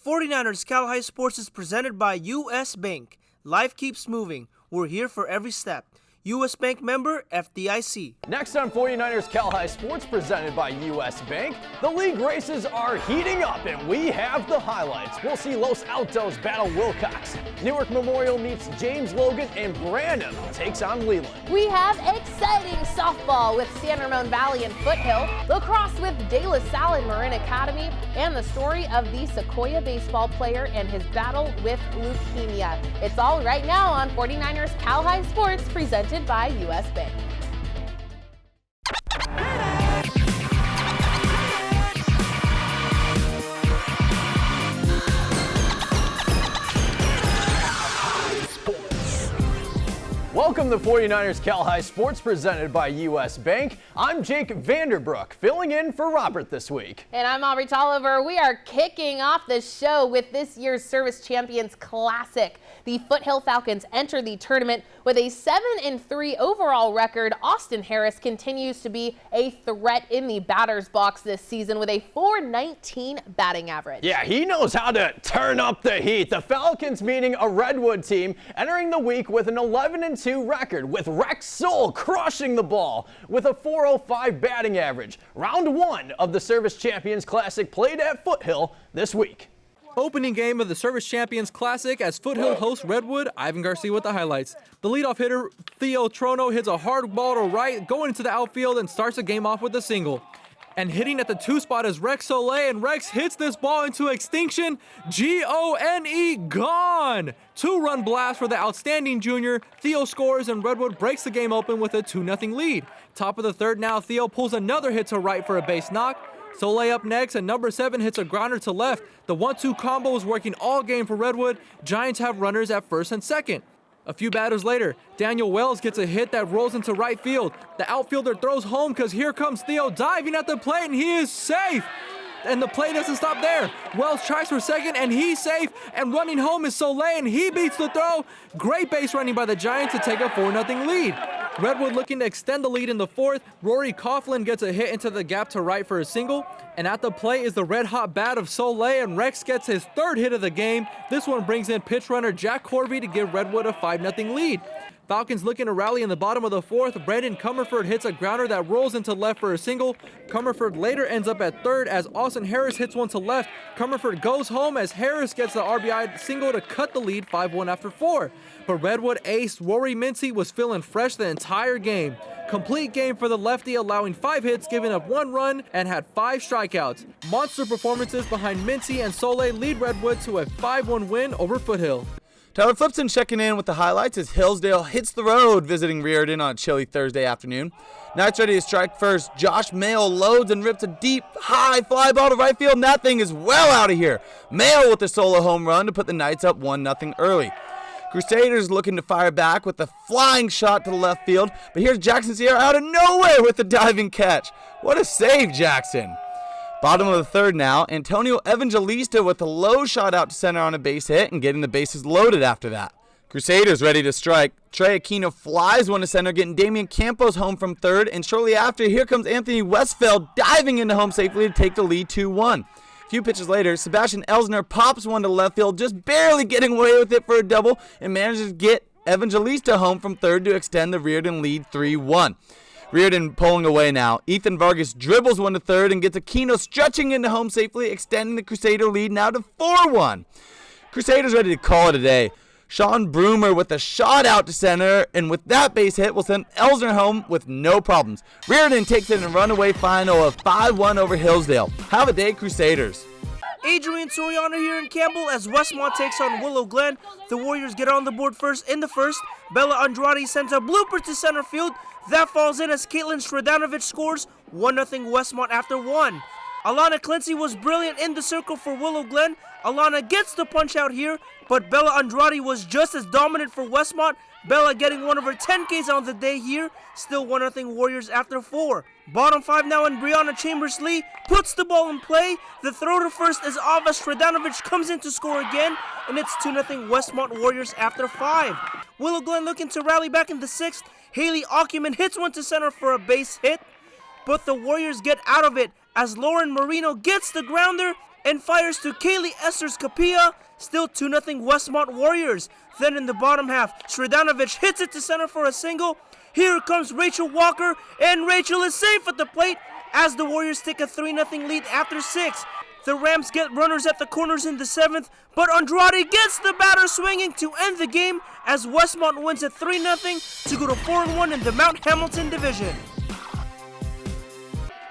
49ers Cal High Sports is presented by U.S. Bank. Life keeps moving. We're here for every step. U.S. Bank member, FDIC. Next on 49ers Cal High Sports, presented by U.S. Bank, the league races are heating up and we have the highlights. We'll see Los Altos battle Wilcox. Newark Memorial meets James Logan and Brandon takes on Leland. We have exciting softball with San Ramon Valley and Foothill, lacrosse with De La Salle and Marin Academy, and the story of the Sequoia baseball player and his battle with leukemia. It's all right now on 49ers Cal High Sports, presented by U.S. Bank. Welcome to 49ers Cal High Sports, presented by U.S. Bank. I'm Jake Vanderbrook, filling in for Robert this week. And I'm Aubrey Tolliver. We are kicking off the show with this year's Service Champions Classic. The Foothill Falcons enter the tournament with a 7-3 overall record. Austin Harris continues to be a threat in the batter's box this season with a .419 batting average. Yeah, he knows how to turn up the heat. The Falcons meeting a Redwood team entering the week with an 11-2 record, with Rex Soul crushing the ball with a .405 batting average. Round one of the Service Champions Classic played at Foothill this week. Opening game of the Service Champions Classic as Foothill hosts Redwood. Ivan Garcia with the highlights. The leadoff hitter, Theo Trono, hits a hard ball to right, going into the outfield and starts the game off with a single. And hitting at the 2 spot is Rex Soleil, and Rex hits this ball into extinction. G-O-N-E, gone! 2-run blast for the outstanding junior. Theo scores, and Redwood breaks the game open with a 2-0 lead. Top of the third now, Theo pulls another hit to right for a base knock. Soleil up next, and number 7 hits a grounder to left. The 1-2 combo is working all game for Redwood. Giants have runners at first and second. A few batters later, Daniel Wells gets a hit that rolls into right field. The outfielder throws home because here comes Theo diving at the plate, and he is safe. And the play doesn't stop there. Wells tries for second, and he's safe. And running home is Soleil, and he beats the throw. Great base running by the Giants to take a 4-0 lead. Redwood looking to extend the lead in the fourth. Rory Coughlin gets a hit into the gap to right for a single. And at the plate is the red-hot bat of Soleil, and Rex gets his 3rd hit of the game. This one brings in pitch runner Jack Corby to give Redwood a 5-0 lead. Falcons looking to rally in the bottom of the fourth. Brandon Comerford hits a grounder that rolls into left for a single. Comerford later ends up at third as Austin Harris hits one to left. Comerford goes home as Harris gets the RBI single to cut the lead 5-1 after 4. But Redwood ace Rory Mincy was feeling fresh the entire game. Complete game for the lefty, allowing 5 hits, giving up 1 run, and had 5 strikeouts. Monster performances behind Mincy and Soleil lead Redwood to a 5-1 win over Foothill. Tyler Flipson checking in with the highlights as Hillsdale hits the road visiting Reardon on a chilly Thursday afternoon. Knights ready to strike first. Josh Mayo loads and rips a deep, high fly ball to right field, and that thing is well out of here. Mayo with the solo home run to put the Knights up 1-0 early. Crusaders looking to fire back with a flying shot to the left field, but here's Jackson Sierra out of nowhere with the diving catch. What a save, Jackson. Bottom of the third now, Antonio Evangelista with a low shot out to center on a base hit and getting the bases loaded after that. Crusaders ready to strike. Trey Aquino flies one to center, getting Damian Campos home from third, and shortly after, here comes Anthony Westfeld diving into home safely to take the lead 2-1. A few pitches later, Sebastian Elsner pops one to left field, just barely getting away with it for a double, and manages to get Evangelista home from third to extend the Reardon lead 3-1. Reardon pulling away now. Ethan Vargas dribbles one to third and gets Aquino stretching into home safely, extending the Crusader lead now to 4-1. Crusaders ready to call it a day. Sean Broomer with a shot out to center, and with that base hit will send Elsner home with no problems. Reardon takes it in a runaway final of 5-1 over Hillsdale. Have a day, Crusaders. Adrian Soriano here in Campbell as Westmont takes on Willow Glen. The Warriors get on the board first in the first. Bella Andrade sends a blooper to center field. That falls in as Caitlin Stradanovic scores 1-0 Westmont after 1. Alana Clancy was brilliant in the circle for Willow Glen. Alana gets the punch out here, but Bella Andrade was just as dominant for Westmont. Bella getting one of her 10 Ks on the day here. Still 1-0 Warriors after 4. Bottom 5 now, and Brianna Chambers-Lee puts the ball in play. The throw to first as Ava Stradanovic comes in to score again, and it's 2-0 Westmont Warriors after 5. Willow Glen looking to rally back in the 6th. Haley Ockerman hits one to center for a base hit, but the Warriors get out of it as Lauren Marino gets the grounder, and fires to Kaylee Esther's Capilla. Still 2-0 Westmont Warriors. Then in the bottom half, Sredanovic hits it to center for a single. Here comes Rachel Walker, and Rachel is safe at the plate as the Warriors take a 3-0 lead after 6. The Rams get runners at the corners in the 7th, but Andrade gets the batter swinging to end the game as Westmont wins at 3-0 to go to 4-1 in the Mount Hamilton division.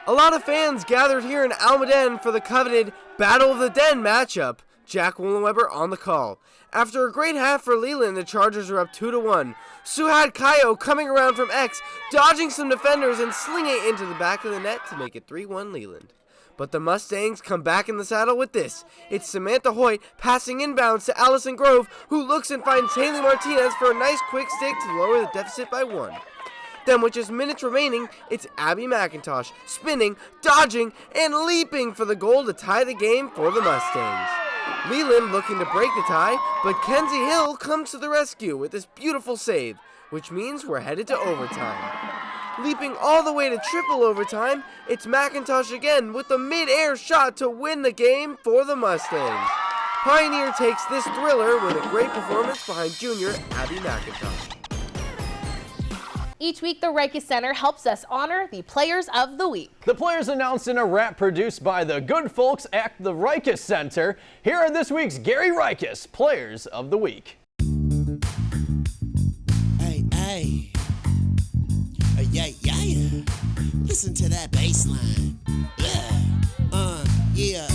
A lot of fans gathered here in Almaden for the coveted Battle of the Den matchup. Jack Wollenweber on the call. After a great half for Leland, the Chargers are up 2-1. Suhad Kayo coming around from X, dodging some defenders and slinging it into the back of the net to make it 3-1 Leland. But the Mustangs come back in the saddle with this. It's Samantha Hoyt passing inbounds to Allison Grove, who looks and finds Haley Martinez for a nice quick stick to lower the deficit by 1. Then with just minutes remaining, it's Abby McIntosh spinning, dodging, and leaping for the goal to tie the game for the Mustangs. Leland looking to break the tie, but Kenzie Hill comes to the rescue with this beautiful save, which means we're headed to overtime. Leaping all the way to triple overtime, it's McIntosh again with the mid-air shot to win the game for the Mustangs. Pioneer takes this thriller with a great performance behind junior Abby McIntosh. Each week, the Rikus Center helps us honor the Players of the Week. The players announced in a wrap produced by the good folks at the Rikus Center. Here are this week's Gary Rikus Players of the Week. Hey, hey. Yeah, yeah. Listen to that bass line. Yeah.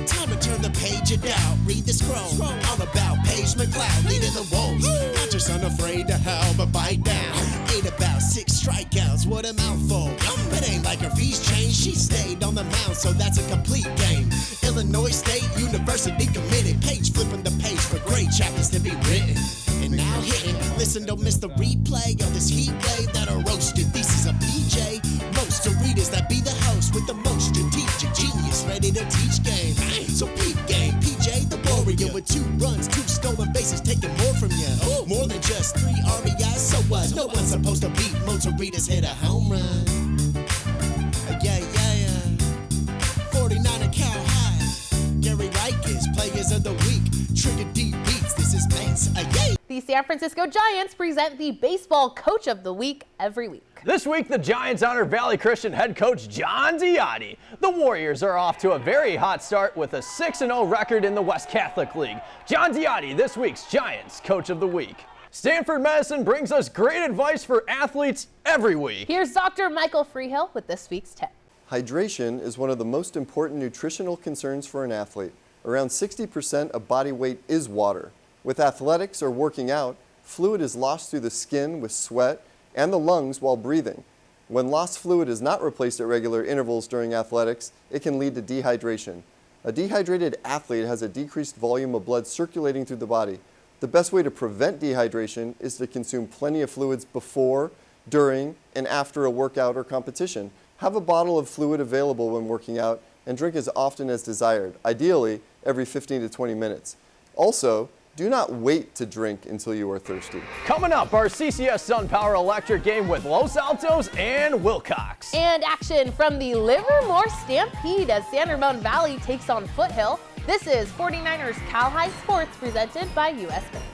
Time to turn the page and out. Read the scroll. All about Paige McLeod leading the Wolves. Not just unafraid to howl, but bite down. Ain't about 6 strikeouts. What a mouthful. It ain't like her fees changed. She stayed on the mound, so that's a complete game. Illinois State University committed. Paige flipping the page for great chapters to be written. And now hitting. Listen, don't miss the replay of this heat wave that are roasted. Thesis of PJ. Most of readers that be the host with the most strategic genius ready to teach game. So peep game, PJ the warrior with 2 runs, 2 stolen bases, taking more from you. More than just 3 RBIs, so what? No one's supposed to beat Monteritas hit a home run. Yeah. 49 a cow high. Gary Rikus, Players of the Week. Trigger deep beats, this is Pace. Yay! The San Francisco Giants present the Baseball Coach of the Week every week. This week, the Giants honor Valley Christian head coach John Ziotti. The Warriors are off to a very hot start with a 6-0 record in the West Catholic League. John Ziotti, this week's Giants Coach of the Week. Stanford Medicine brings us great advice for athletes every week. Here's Dr. Michael Freehill with this week's tip. Hydration is one of the most important nutritional concerns for an athlete. Around 60% of body weight is water. With athletics or working out, fluid is lost through the skin with sweat and the lungs while breathing. When lost fluid is not replaced at regular intervals during athletics, it can lead to dehydration. A dehydrated athlete has a decreased volume of blood circulating through the body. The best way to prevent dehydration is to consume plenty of fluids before, during, and after a workout or competition. Have a bottle of fluid available when working out and drink as often as desired, ideally every 15 to 20 minutes. Also, do not wait to drink until you are thirsty. Coming up, our CCS SunPower Electric game with Los Altos and Wilcox. And action from the Livermore Stampede as San Ramon Valley takes on Foothill. This is 49ers Cal High Sports presented by US Bank.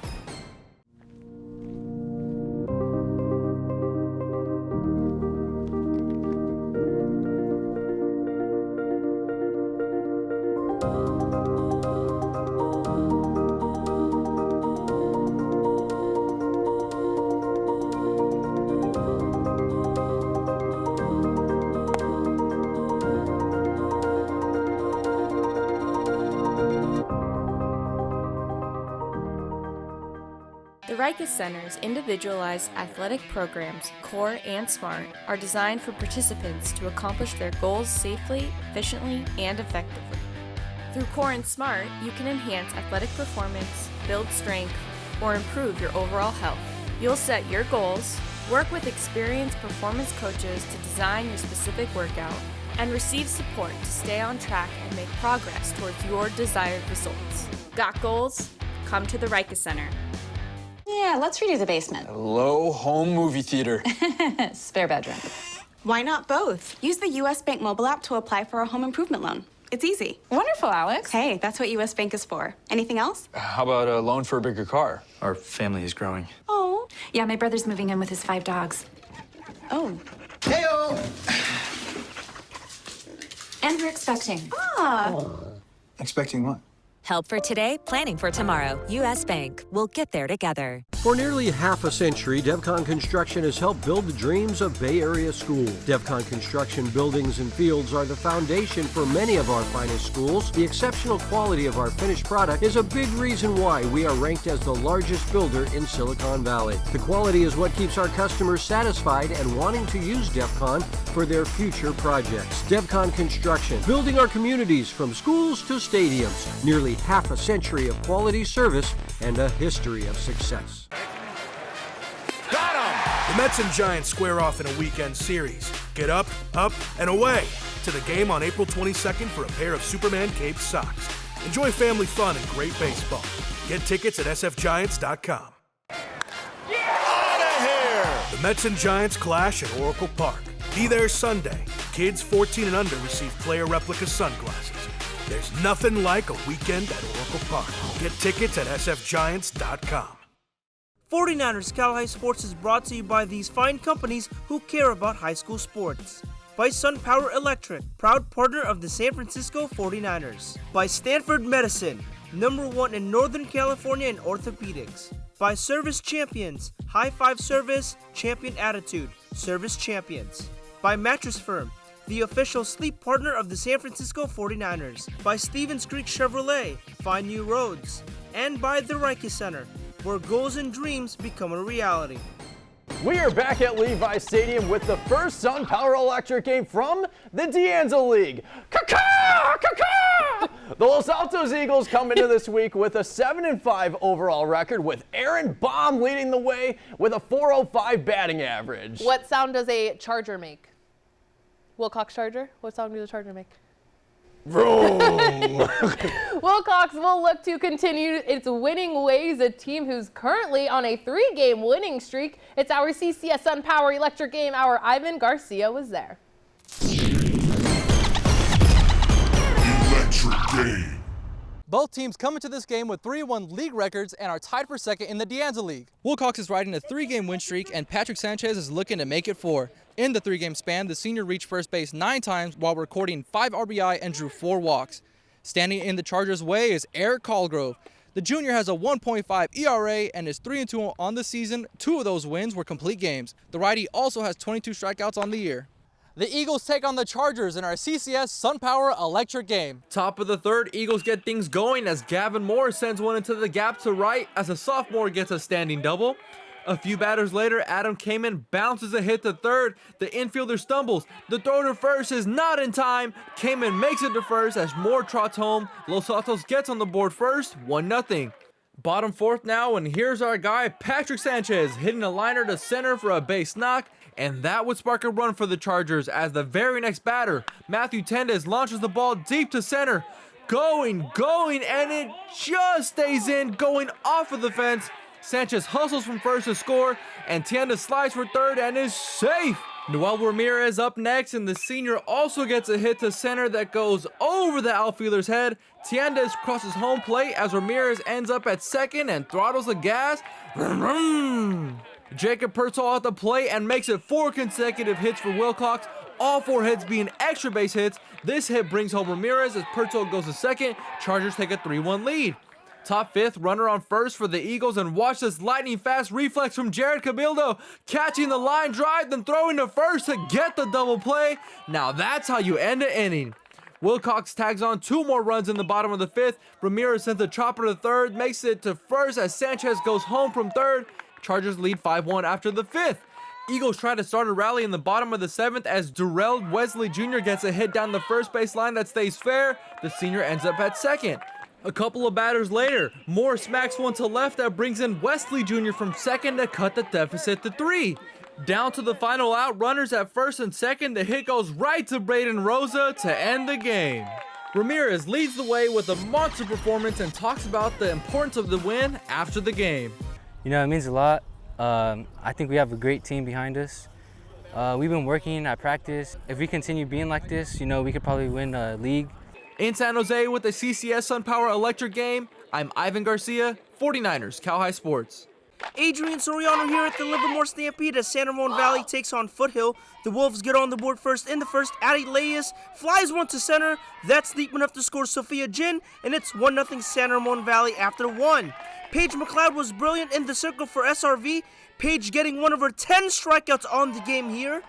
The Rikus Center's individualized athletic programs, Core and SMART, are designed for participants to accomplish their goals safely, efficiently, and effectively. Through Core and SMART, you can enhance athletic performance, build strength, or improve your overall health. You'll set your goals, work with experienced performance coaches to design your specific workout, and receive support to stay on track and make progress towards your desired results. Got goals? Come to the Rikus Center. Yeah, let's redo the basement. Hello, home movie theater. Spare bedroom. Why not both? Use the US Bank mobile app to apply for a home improvement loan. It's easy. Wonderful, Alex. Hey, that's what U.S. Bank is for. Anything else? How about a loan for a bigger car? Our family is growing. Oh. Yeah, my brother's moving in with his 5 dogs. Oh. Heyo! And we're expecting. Expecting what? Help for today, planning for tomorrow. U.S. Bank. We'll get there together. For nearly half a century, Devcon Construction has helped build the dreams of Bay Area schools. Devcon Construction buildings and fields are the foundation for many of our finest schools. The exceptional quality of our finished product is a big reason why we are ranked as the largest builder in Silicon Valley. The quality is what keeps our customers satisfied and wanting to use Devcon for their future projects. Devcon Construction, building our communities from schools to stadiums. Nearly half a century of quality service and a history of success. Got him! The Mets and Giants square off in a weekend series. Get up, and away to the game on April 22nd for a pair of Superman Cape socks. Enjoy family fun and great baseball. Get tickets at sfgiants.com. Out of here! The Mets and Giants clash at Oracle Park. Be there Sunday. Kids 14 and under receive player replica sunglasses. There's nothing like a weekend at Oracle Park. Get tickets at sfgiants.com. 49ers Cal High Sports is brought to you by these fine companies who care about high school sports. By SunPower Electric, proud partner of the San Francisco 49ers. By Stanford Medicine, #1 in Northern California in orthopedics. By Service Champions, high five service, champion attitude, service champions. By Mattress Firm, the official sleep partner of the San Francisco 49ers. By Stevens Creek Chevrolet, find new roads. And by the Reiche Center, where goals and dreams become a reality. We are back at Levi Stadium with the first SunPower Electric game from the De Anza League. Caw-caw! Caw-caw! The Los Altos Eagles come into this week with a 7-5 overall record, with Aaron Baum leading the way with a .405 batting average. What sound does a charger make? Wilcox Charger? What sound does a charger make? Vroom! Wilcox will look to continue its winning ways, a team who's currently on a 3-game winning streak. It's our CCS SunPower Electric game. Our Ivan Garcia was there. Electric game. Both teams come into this game with 3-1 league records and are tied for second in the De Anza League. Wilcox is riding a 3-game win streak, and Patrick Sanchez is looking to make it 4. In the 3-game span, the senior reached first base 9 times while recording 5 RBI and drew 4 walks. Standing in the Chargers' way is Eric Colgrove. The junior has a 1.5 ERA and is 3-2 on the season. 2 of those wins were complete games. The righty also has 22 strikeouts on the year. The Eagles take on the Chargers in our CCS SunPower Electric game. Top of the third, Eagles get things going as Gavin Moore sends one into the gap to right as a sophomore gets a standing double. A few batters later, Adam Kamen bounces a hit to third. The infielder stumbles. The throw to first is not in time. Kamen makes it to first as Moore trots home. Los Altos gets on the board first, 1-0. Bottom fourth now, and here's our guy, Patrick Sanchez, hitting a liner to center for a base knock. And that would spark a run for the Chargers as the very next batter, Matthew Tendez, launches the ball deep to center. Going, and it just stays in, going off of the fence. Sanchez hustles from first to score, and Tienda slides for third and is safe. Noel Ramirez up next, and the senior also gets a hit to center that goes over the outfielder's head. Tienda crosses home plate as Ramirez ends up at second and throttles the gas. Jacob Pertol at the plate and makes it 4 consecutive hits for Wilcox, all 4 hits being extra base hits. This hit brings home Ramirez as Pertol goes to second. Chargers take a 3-1 lead. Top fifth, runner on first for the Eagles, and watch this lightning fast reflex from Jared Cabildo, catching the line drive, then throwing to first to get the double play. Now that's how you end an inning. Wilcox tags on 2 more runs in the bottom of the 5th. Ramirez sends a chopper to third, makes it to first as Sanchez goes home from third. Chargers lead 5-1 after the 5th. Eagles try to start a rally in the bottom of the 7th as Durrell Wesley Jr. gets a hit down the first base line that stays fair. The senior ends up at second. A couple of batters later, Moore smacks one to left that brings in Wesley Jr. from second to cut the deficit to 3. Down to the final out, runners at first and second. The hit goes right to Braden Rosa to end the game. Ramirez leads the way with a monster performance and talks about the importance of the win after the game. You know, it means a lot. I think we have a great team behind us. We've been working at practice. If we continue being like this, you know, we could probably win a league. In San Jose with the CCS SunPower Electric game, I'm Ivan Garcia, 49ers Cal High Sports. Adrian Soriano here at the Livermore Stampede as San Ramon Valley takes on Foothill. The Wolves get on the board first in the first. Addie Leyes flies one to center. That's deep enough to score Sophia Jin, and it's 1-0 San Ramon Valley after 1. Paige McLeod was brilliant in the circle for SRV. Paige getting one of her 10 strikeouts on the game here.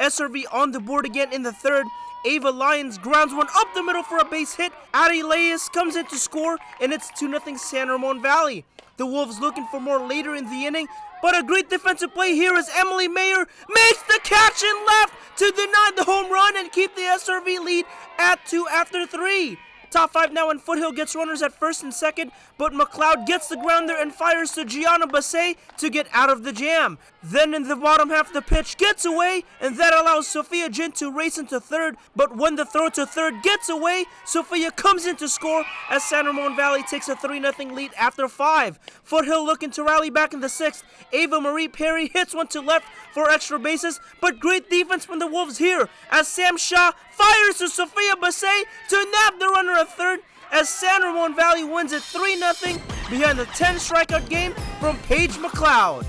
SRV on the board again in the third. Ava Lyons grounds one up the middle for a base hit. Addie Leyes comes in to score, and it's 2-0 San Ramon Valley. The Wolves looking for more later in the inning, but a great defensive play here as Emily Mayer makes the catch and left to deny the home run and keep the SRV lead at 2 after 3. Top 5 now, and Foothill gets runners at first and second, but McLeod gets the grounder and fires to Gianna Basset to get out of the jam. Then in the bottom half, the pitch gets away, and that allows Sophia Jin to race into third, but when the throw to third gets away, Sophia comes in to score as San Ramon Valley takes a 3-0 lead after 5. Foothill looking to rally back in the 6th. Ava Marie Perry hits one to left for extra bases, but great defense from the Wolves here as Sam Shaw fires to Sophia Basset to nab the runner at third as San Ramon Valley wins it 3-0 behind the 10 strikeout game from Paige McLeod.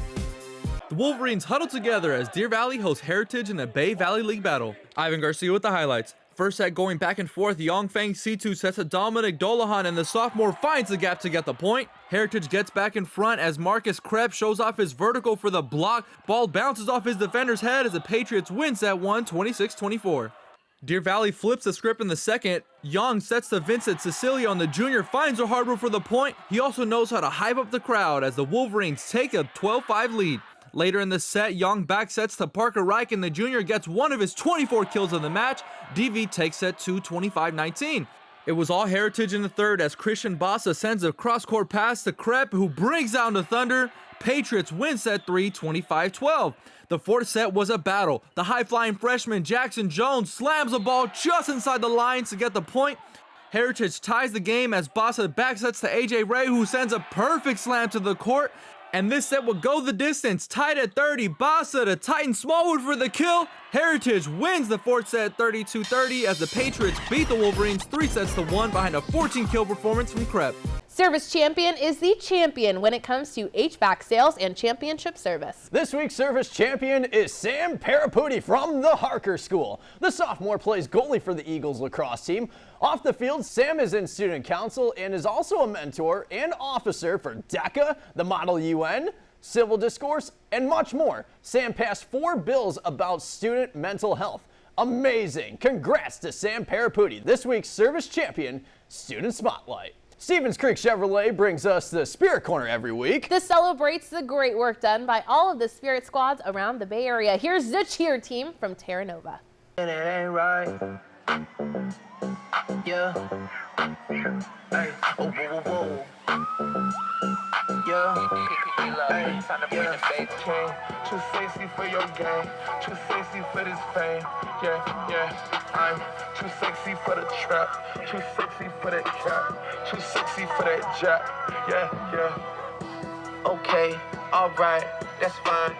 The Wolverines huddle together as Deer Valley hosts Heritage in a Bay Valley League battle. Ivan Garcia with the highlights. First set going back and forth, Yongfang C2 sets to Dominic Dolahan and the sophomore finds the gap to get the point. Heritage gets back in front as Marcus Krebs shows off his vertical for the block. Ball bounces off his defender's head as the Patriots win set 1, 26-24. Deer Valley flips the script in the second. Young sets to Vincent Cecilio and the junior finds a hard one for the point. He also knows how to hype up the crowd as the Wolverines take a 12-5 lead. Later in the set, Young back sets to Parker Reich and the junior gets one of his 24 kills of the match. DV takes set 2, 25-19. It was all Heritage in the third as Christian Bassa sends a cross-court pass to Krepp, who brings down the Thunder. Patriots win set 3, 25-12. The fourth set was a battle. The high-flying freshman Jackson Jones slams the ball just inside the lines to get the point. Heritage ties the game as Bassa backsets to AJ Ray, who sends a perfect slam to the court. And this set will go the distance, tied at 30. Bassa to Titan Smallwood for the kill. Heritage wins the fourth set 32-30 as the Patriots beat the Wolverines 3-1 behind a 14-kill performance from Krepp. Service Champion is the champion when it comes to HVAC sales and championship service. This week's Service Champion is Sam Paraputi from the Harker School. The sophomore plays goalie for the Eagles lacrosse team. Off the field, Sam is in student council and is also a mentor and officer for DECA, the Model UN, Civil Discourse, and much more. Sam passed 4 bills about student mental health. Amazing! Congrats to Sam Paraputi, this week's Service Champion, Student Spotlight. Stevens Creek Chevrolet brings us the Spirit Corner every week. This celebrates the great work done by all of the Spirit squads around the Bay Area. Here's the cheer team from Terra Nova. And it ain't right. Yeah. Hey. Oh, whoa, whoa, whoa. Yeah. Hey. Yeah. King. Too sexy for your game. Too sexy for this fame. Yeah, yeah. I'm too sexy for the trap. Too sexy for that trap. Too sexy for that jack. Yeah, yeah. Okay. All right. That's fine.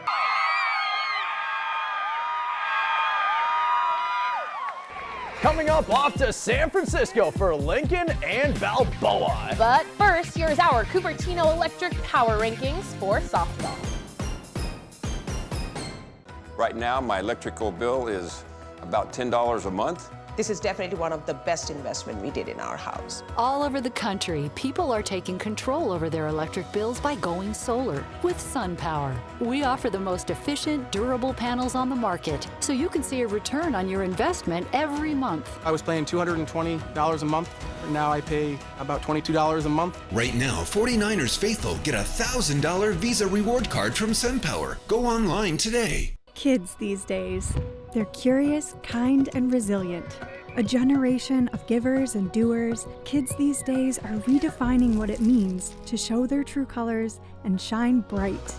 Coming up, off to San Francisco for Lincoln and Balboa. But first, here's our Cupertino Electric Power Rankings for softball. Right now, my electrical bill is about $10 a month. This is definitely one of the best investments we did in our house. All over the country, people are taking control over their electric bills by going solar with SunPower. We offer the most efficient, durable panels on the market, so you can see a return on your investment every month. I was paying $220 a month. Now I pay about $22 a month. Right now, 49ers faithful get a $1,000 Visa reward card from SunPower. Go online today. Kids these days, they're curious, kind, and resilient. A generation of givers and doers, kids these days are redefining what it means to show their true colors and shine bright.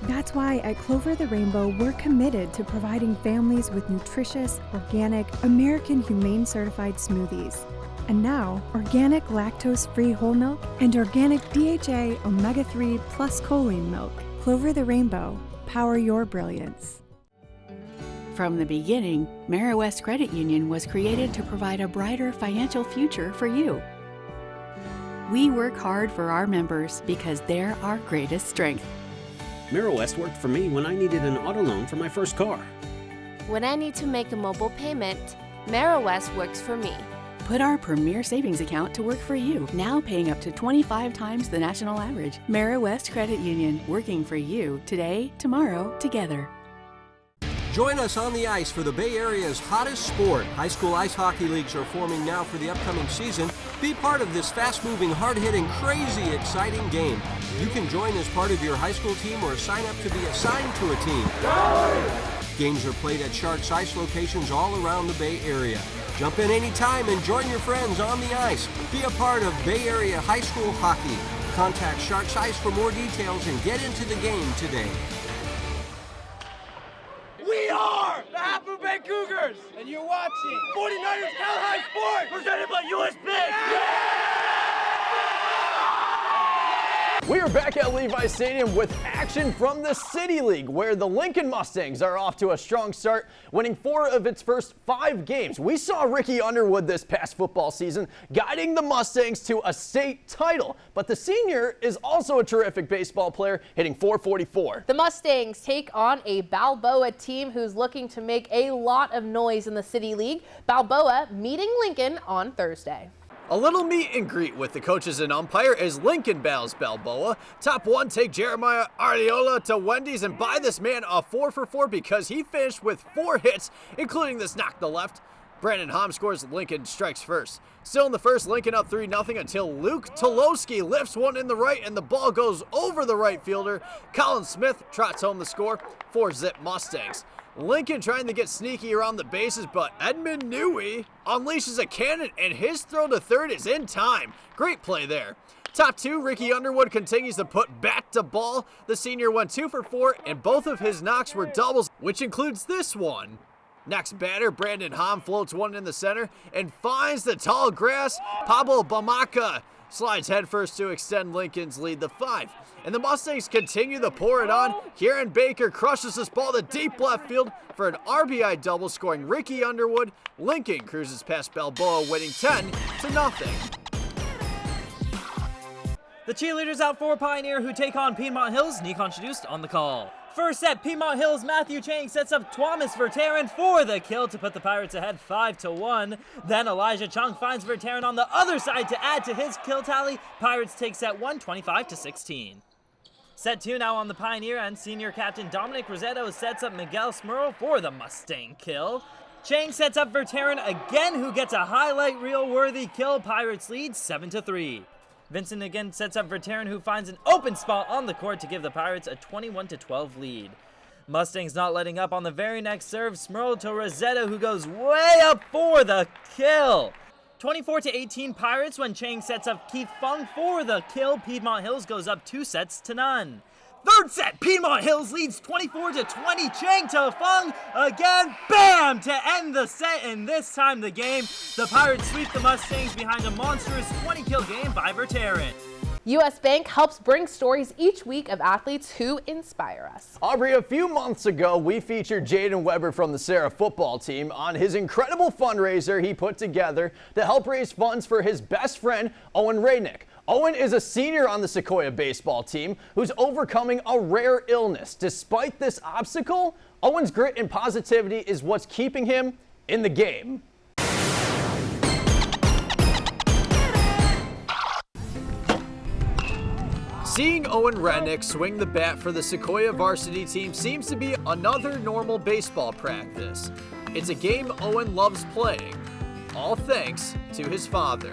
That's why at Clover the Rainbow, we're committed to providing families with nutritious, organic, American Humane certified smoothies. And now, organic lactose-free whole milk and organic DHA omega-3 plus choline milk. Clover the Rainbow, power your brilliance. From the beginning, Mara-West Credit Union was created to provide a brighter financial future for you. We work hard for our members because they're our greatest strength. Mara-West worked for me when I needed an auto loan for my first car. When I need to make a mobile payment, Mara-West works for me. Put our premier savings account to work for you, now paying up to 25 times the national average. Mara-West Credit Union, working for you today, tomorrow, together. Join us on the ice for the Bay Area's hottest sport. High school ice hockey leagues are forming now for the upcoming season. Be part of this fast-moving, hard-hitting, crazy, exciting game. You can join as part of your high school team or sign up to be assigned to a team. Games are played at Sharks Ice locations all around the Bay Area. Jump in anytime and join your friends on the ice. Be a part of Bay Area high school hockey. Contact Sharks Ice for more details and get into the game today. We are the Half Moon Bay Cougars, and you're watching 49ers Cal High Sports, presented by US Bank. We are back at Levi Stadium with action from the City League, where the Lincoln Mustangs are off to a strong start, winning 4 of its first 5 games. We saw Ricky Underwood this past football season guiding the Mustangs to a state title, but the senior is also a terrific baseball player, hitting .444. The Mustangs take on a Balboa team who's looking to make a lot of noise in the City League. Balboa meeting Lincoln on Thursday. A little meet and greet with the coaches and umpire as Lincoln battles Balboa. Top 1 take Jeremiah Arreola to Wendy's and buy this man a 4 for 4 because he finished with 4 hits, including this knock to left. Brandon Hom scores, Lincoln strikes first. Still in the first, Lincoln up 3-0 until Luke Tolowski lifts one in the right and the ball goes over the right fielder. Colin Smith trots home the score, 4-zip Mustangs. Lincoln trying to get sneaky around the bases, but Edmund Newey unleashes a cannon and his throw to third is in time. Great play there. Top 2, Ricky Underwood continues to put bat to ball. The senior went 2 for 4 and both of his knocks were doubles, which includes this one. Next batter, Brandon Hom floats one in the center and finds the tall grass. Pablo Bamaca slides headfirst to extend Lincoln's lead to 5. And the Mustangs continue to pour it on. Kieran Baker crushes this ball to deep left field for an RBI double, scoring Ricky Underwood. Lincoln cruises past Balboa, winning 10-0. The cheerleaders out for Pioneer, who take on Piedmont Hills. Nikon Shadust on the call. First at Piedmont Hills, Matthew Chang sets up Thomas Vertaren for the kill to put the Pirates ahead 5-1. Then Elijah Chung finds Vertaren on the other side to add to his kill tally. Pirates take set 1, 25-16. Set 2 now on the Pioneer end. Senior captain Dominic Rosetto sets up Miguel Smurl for the Mustang kill. Chang sets up Vertaren again, who gets a highlight reel-worthy kill. Pirates lead 7-3. Vincent again sets up Vertaren, who finds an open spot on the court to give the Pirates a 21-12 lead. Mustangs not letting up on the very next serve. Smurl to Rosetto, who goes way up for the kill. 24-18 Pirates when Chang sets up Keith Fung for the kill. Piedmont Hills goes up 2-0. Third set, Piedmont Hills leads 24-20. Chang to Fung again, bam, to end the set, and this time the game. The Pirates sweep the Mustangs behind a monstrous 20-kill game by Vertaren. US Bank helps bring stories each week of athletes who inspire us. Aubrey, a few months ago, we featured Jaden Weber from the Sarah football team on his incredible fundraiser he put together to help raise funds for his best friend, Owen Radnick. Owen is a senior on the Sequoia baseball team who's overcoming a rare illness. Despite this obstacle, Owen's grit and positivity is what's keeping him in the game. Seeing Owen Radnick swing the bat for the Sequoia varsity team seems to be another normal baseball practice. It's a game Owen loves playing, all thanks to his father.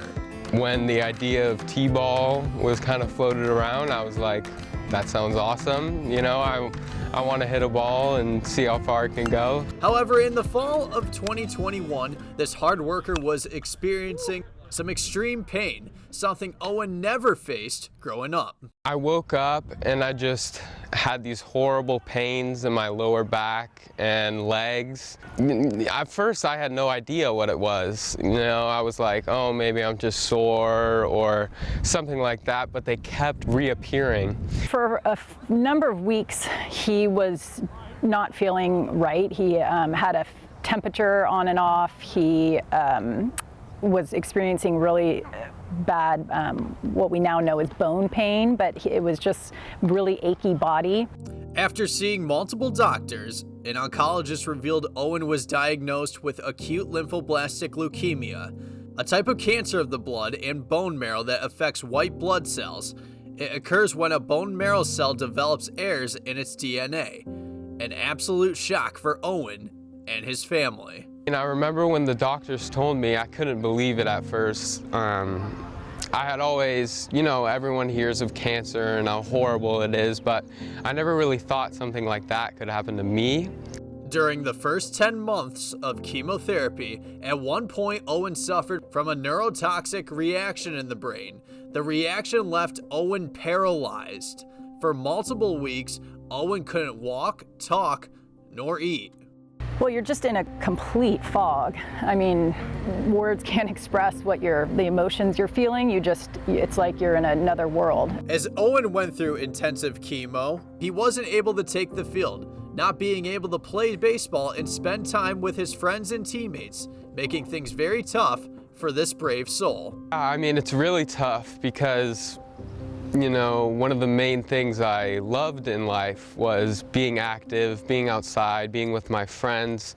When the idea of T-ball was kind of floated around, I was like, that sounds awesome. You know, I want to hit a ball and see how far it can go. However, in the fall of 2021, this hard worker was experiencing some extreme pain, something Owen never faced growing up. I woke up and I just had these horrible pains in my lower back and legs. At first, I had no idea what it was. You know, I was like, oh, maybe I'm just sore or something like that, but they kept reappearing. For a number of weeks, he was not feeling right. He had a temperature on and off. He was experiencing really bad, what we now know is bone pain, but it was just really achy body. After seeing multiple doctors, an oncologist revealed Owen was diagnosed with acute lymphoblastic leukemia, a type of cancer of the blood and bone marrow that affects white blood cells. It occurs when a bone marrow cell develops errors in its DNA. An absolute shock for Owen and his family. And I remember when the doctors told me, I couldn't believe it at first. I had always, everyone hears of cancer and how horrible it is, but I never really thought something like that could happen to me. During the first 10 months of chemotherapy, at one point Owen suffered from a neurotoxic reaction in the brain. The reaction left Owen paralyzed. For multiple weeks, Owen couldn't walk, talk, nor eat. Well, you're just in a complete fog. I mean, words can't express the emotions you're feeling. It's like you're in another world. As Owen went through intensive chemo, he wasn't able to take the field, not being able to play baseball and spend time with his friends and teammates, making things very tough for this brave soul. I mean, it's really tough because one of the main things I loved in life was being active, being outside, being with my friends.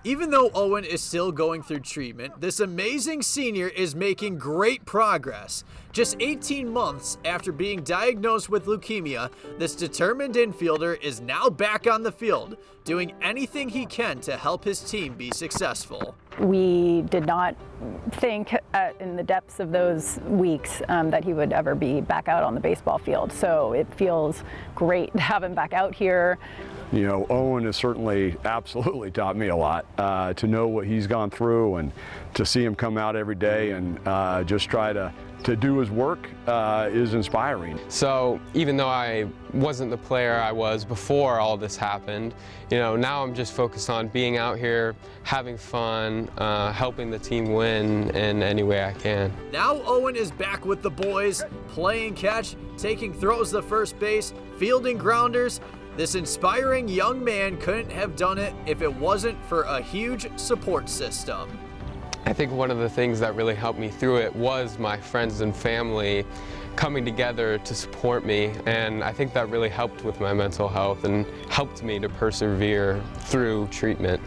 Even though Owen is still going through treatment, this amazing senior is making great progress. Just 18 months after being diagnosed with leukemia, this determined infielder is now back on the field, doing anything he can to help his team be successful. We did not think in the depths of those weeks that he would ever be back out on the baseball field. So it feels great to have him back out here. Owen has certainly absolutely taught me a lot. To know what he's gone through and to see him come out every day and just try to do his work is inspiring. So even though I wasn't the player I was before all this happened, now I'm just focused on being out here, having fun, helping the team win in any way I can. Now Owen is back with the boys, playing catch, taking throws to first base, fielding grounders. This inspiring young man couldn't have done it if it wasn't for a huge support system. I think one of the things that really helped me through it was my friends and family coming together to support me, and I think that really helped with my mental health and helped me to persevere through treatment.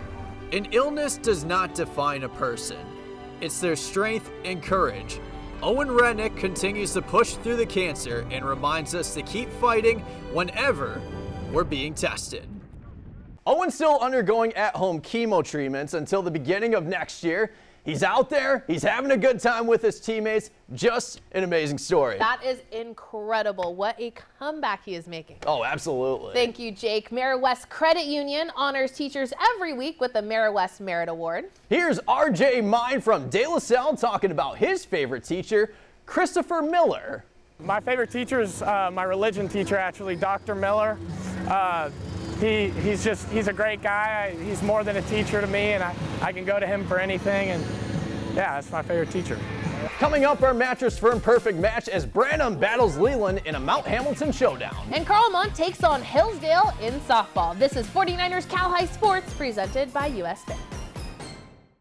An illness does not define a person. It's their strength and courage. Owen Rednick continues to push through the cancer and reminds us to keep fighting whenever we're being tested. Owen's still undergoing at-home chemo treatments until the beginning of next year. He's out there, he's having a good time with his teammates. Just an amazing story. That is incredible. What a comeback he is making. Oh, absolutely. Thank you, Jake. Mara-West Credit Union honors teachers every week with the Mara-West Merit Award. Here's RJ Mine from De La Salle talking about his favorite teacher, Christopher Miller. My favorite teacher is my religion teacher, actually, Dr. Miller. He's a great guy. He's more than a teacher to me, and I can go to him for anything, and yeah, that's my favorite teacher. Coming up, our Mattress Firm Perfect Match as Branham battles Leland in a Mount Hamilton showdown. And Carlmont takes on Hillsdale in softball. This is 49ers Cal High Sports presented by US Bank.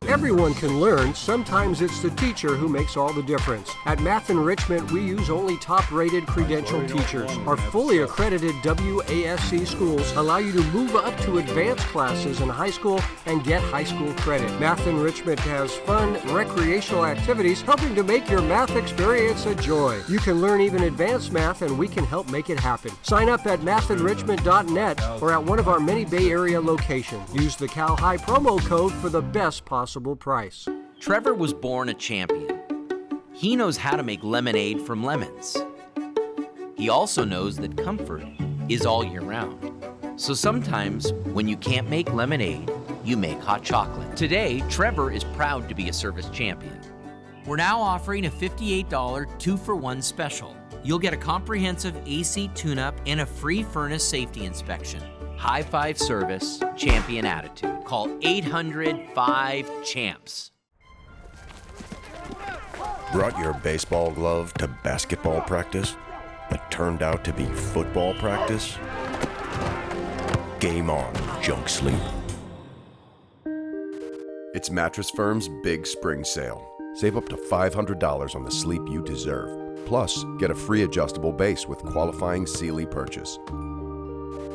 Everyone can learn. Sometimes it's the teacher who makes all the difference. At Math Enrichment, we use only top-rated credentialed teachers. Our fully accredited WASC schools allow you to move up to advanced classes in high school and get high school credit. Math Enrichment has fun, recreational activities helping to make your math experience a joy. You can learn even advanced math, and we can help make it happen. Sign up at mathenrichment.net or at one of our many Bay Area locations. Use the Cal High promo code for the best possible price. Trevor was born a champion. He knows how to make lemonade from lemons. He also knows that comfort is all year round. So sometimes when you can't make lemonade, you make hot chocolate. Today, Trevor is proud to be a service champion. We're now offering a $58 2-for-1 special. You'll get a comprehensive AC tune-up and a free furnace safety inspection. High five service, champion attitude. Call 800-5-CHAMPS. Brought your baseball glove to basketball practice, but turned out to be football practice? Game on, junk sleep. It's Mattress Firm's Big Spring Sale. Save up to $500 on the sleep you deserve. Plus, get a free adjustable base with qualifying Sealy purchase.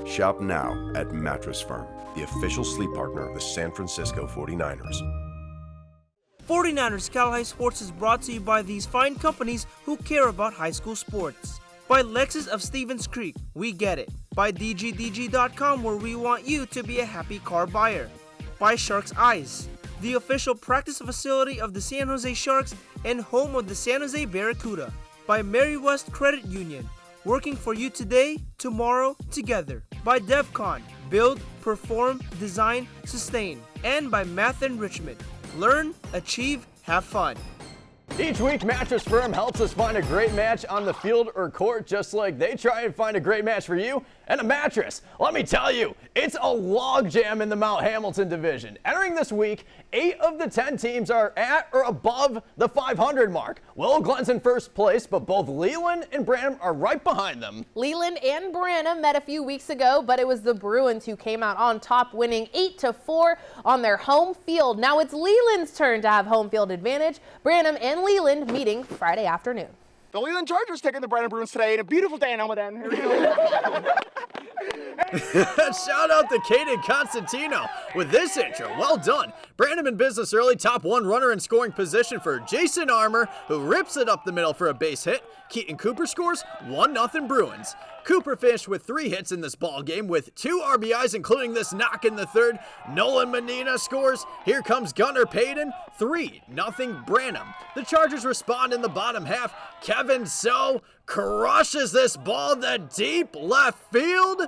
Shop now at Mattress Firm, the official sleep partner of the San Francisco 49ers. 49ers Cal High Sports is brought to you by these fine companies who care about high school sports. By Lexus of Stevens Creek, we get it. By DGDG.com, where we want you to be a happy car buyer. By Sharks Eyes, the official practice facility of the San Jose Sharks and home of the San Jose Barracuda. By Mary West Credit Union, working for you today, tomorrow, together. By DevCon, build, perform, design, sustain. And by Math Enrichment, learn, achieve, have fun. Each week, Mattress Firm helps us find a great match on the field or court, just like they try and find a great match for you and a mattress. Let me tell you, it's a logjam in the Mount Hamilton division. Entering this week, 8 of the 10 teams are at or above the 500 mark. Willow Glen's in first place, but both Leland and Branham are right behind them. Leland and Branham met a few weeks ago, but it was the Bruins who came out on top, winning 8-4 on their home field. Now it's Leland's turn to have home field advantage. Branham and Leland meeting Friday afternoon. The Leland Chargers taking the Branham Bruins today, and a beautiful day in Almaden. Here we go. Shout out to Caden Constantino with this intro. Well done. Branham in business early, top 1 runner in scoring position for Jason Armour, who rips it up the middle for a base hit. Keaton Cooper scores 1-0 Bruins. Cooper finished with 3 hits in this ball game with 2 RBIs, including this knock in the third. Nolan Menina scores. Here comes Gunnar Payton. 3-0 Branham. The Chargers respond in the bottom half. Kevin So crushes this ball to deep left field.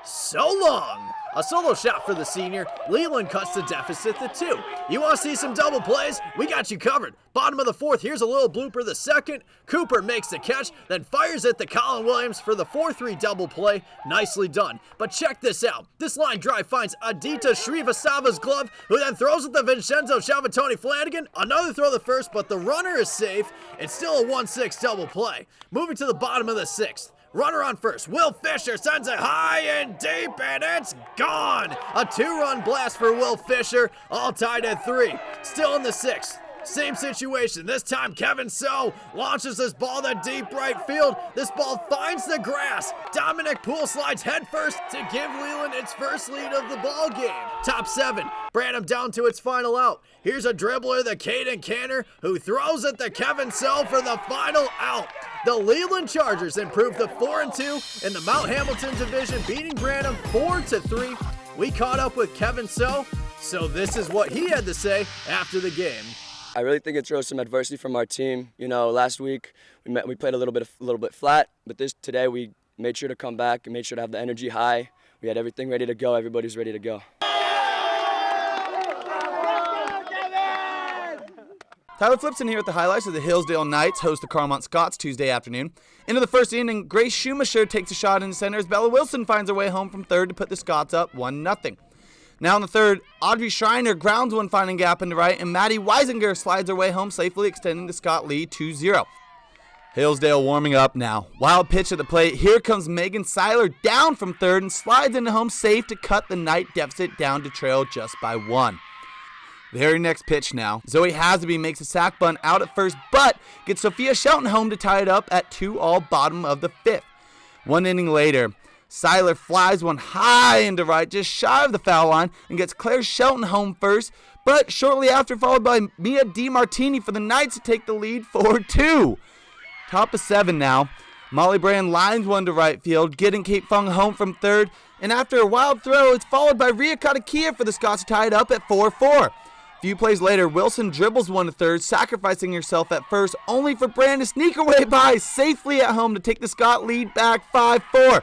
So long. A solo shot for the senior. Leland cuts the deficit to 2. You want to see some double plays? We got you covered. Bottom of the 4th, here's a little blooper. The second, Cooper makes the catch, then fires it to Colin Williams for the 4-3 double play. Nicely done. But check this out. This line drive finds Aditya Srivastava's glove, who then throws it to Vincenzo Salvatore Flanagan. Another throw to first, but the runner is safe. It's still a 1-6 double play. Moving to the bottom of the 6th. Runner on first. Will Fisher sends it high and deep, and it's gone. A 2-run blast for Will Fisher, all tied at 3. Still in the 6th. Same situation. This time Kevin So launches this ball to deep right field. This ball finds the grass. Dominic Poole slides headfirst to give Leland its first lead of the ball game. Top 7. Branham down to its final out. Here's a dribbler, the Caden Canner, who throws it to Kevin So for the final out. The Leland Chargers improved to 4-2 in the Mount Hamilton division, beating Branham 4-3. We caught up with Kevin So this is what he had to say after the game. I really think it throws some adversity from our team. You know, last week we played a little bit flat, but today we made sure to come back and made sure to have the energy high. We had everything ready to go. Everybody's ready to go. Tyler Flipson here with the highlights of the Hillsdale Knights host the Carmont Scots Tuesday afternoon. Into the first inning, Grace Schumacher takes a shot into center as Bella Wilson finds her way home from third to put the Scots up 1-0. Now in the third, Audrey Schreiner grounds one finding gap into right, and Maddie Weisinger slides her way home safely, extending the Scott lead 2-0. Hillsdale warming up now. Wild pitch at the plate. Here comes Megan Seiler down from third and slides into home safe to cut the Knight deficit down to trail just by 1. Very next pitch now. Zoe Haseby makes a sac bunt out at first, but gets Sophia Shelton home to tie it up at 2-all bottom of the 5th. 1 inning later, Seiler flies one high into right, just shy of the foul line, and gets Claire Shelton home first, but shortly after followed by Mia DiMartini for the Knights to take the lead 4-2. Top of 7 now. Molly Brand lines one to right field, getting Kate Fung home from third, and after a wild throw, it's followed by Ria Katakia for the Scots to tie it up at 4-4. A few plays later, Wilson dribbles one to third, sacrificing herself at first, only for Brand to sneak away by safely at home to take the Scott lead back 5-4.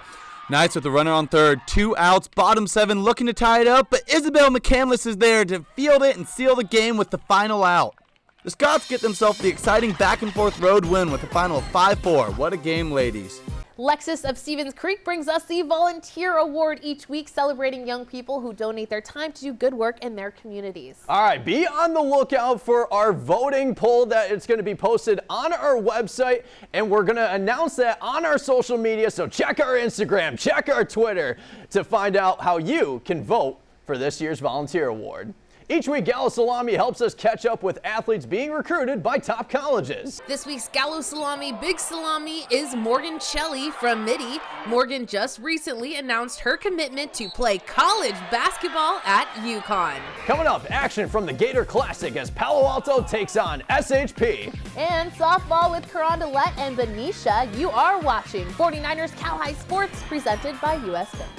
Knights with the runner on third, 2 outs, bottom 7 looking to tie it up, but Isabel McCandless is there to field it and seal the game with the final out. The Scots get themselves the exciting back-and-forth road win with a final of 5-4. What a game, ladies. Lexus of Stevens Creek brings us the Volunteer Award each week, celebrating young people who donate their time to do good work in their communities. All right, be on the lookout for our voting poll that it's going to be posted on our website, and we're going to announce that on our social media, so check our Instagram, check our Twitter to find out how you can vote for this year's Volunteer Award. Each week, Gallo Salami helps us catch up with athletes being recruited by top colleges. This week's Gallo Salami Big Salami is Morgan Shelley from Midi. Morgan just recently announced her commitment to play college basketball at UConn. Coming up, action from the Gator Classic as Palo Alto takes on SHP. And softball with Carondelet and Benicia. You are watching 49ers Cal High Sports presented by US Bank.